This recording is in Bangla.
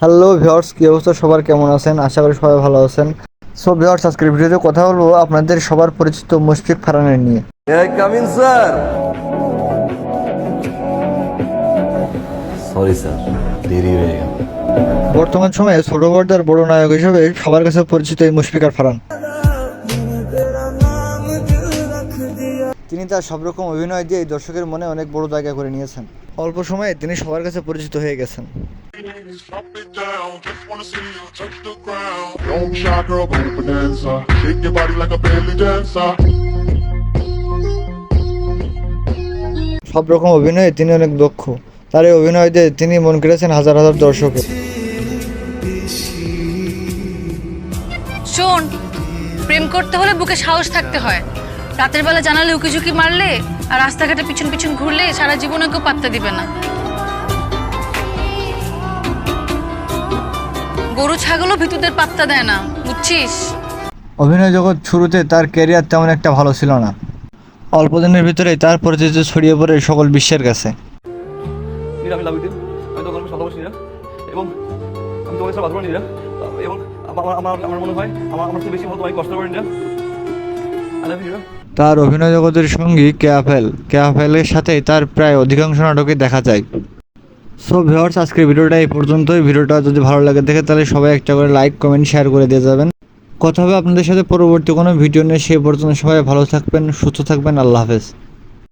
হ্যালো ভিউয়ার্স, কি অবস্থা সবার, কেমন আছেন? আশা করি সবাই ভালো আছেন। সো ভিউয়ার্স, আজকের ভিডিওতে কথা বলবো আপনাদের সবার পরিচিত মুশফিক ফারহানের নিয়ে। Come in sir. সরি স্যার, দেরি হয়ে গেল। বর্তমান সময়ে ছোট পর্দার বড় নায়ক হিসেবে সবার কাছে পরিচিত এই মুশফিক ফারহান। তিনি তার সব রকম অভিনয় দিয়ে দর্শকের মনে অনেক বড় জায়গা করে নিয়েছেন। অল্প সময়ে তিনি সবার কাছে পরিচিত হয়ে গেছেন। Drop it down, just wanna see you touch the ground. Don't be shy, girl, go bonanza. Shake your body like a belly dancer. সব রকম অভিনয়ে তিনি অনেক দক্ষ। তার এই অভিনয় দিয়ে তিনি মন কেড়েছেন হাজার হাজার দর্শকের। শোন, প্রেম করতে হলে বুকে সাহস থাকতে হয়। রাতের বেলা জানালে উকিঝুঁকি মারলে আর রাস্তাঘাটে পিছন পিছন ঘুরলে সারা জীবনে কেউ পাত্তা দিবে না। গরু ছাগলও ভিতুদের পাত্তা দেয় না, বুঝছিস? অভিনয় জগৎ শুরুতে তার ক্যারিয়ার তেমন একটা ভালো ছিল না। অল্প দিনের ভিতরেই তার পরিচিতি ছড়িয়ে পড়ে সকল বিশ্বের কাছে। আমি লাভ ইউ। আমি তো গল্প সদাবশী না, এবং আমি তোমাকে সব বাঁধবো না, এবং আমার মনে হয় আমার তো বেশি ভালো তোমায় কষ্ট করেন না। I love you. তার অভিনয় জগতের সঙ্গী কেয়াফেলের সাথেই তার প্রায় অধিকাংশ নাটকে দেখা যায়। সো ভিউয়ার্স, আজকের ভিডিওটা এই পর্যন্তই। ভিডিওটা যদি ভালো লাগে দেখে তাহলে সবাই একটা করে লাইক, কমেন্ট, শেয়ার করে দিয়ে যাবেন। কথা হবে আপনাদের সাথে পরবর্তী কোনো ভিডিও নিয়ে। সেই পর্যন্ত সবাই ভালো থাকবেন, সুস্থ থাকবেন। আল্লাহ হাফেজ।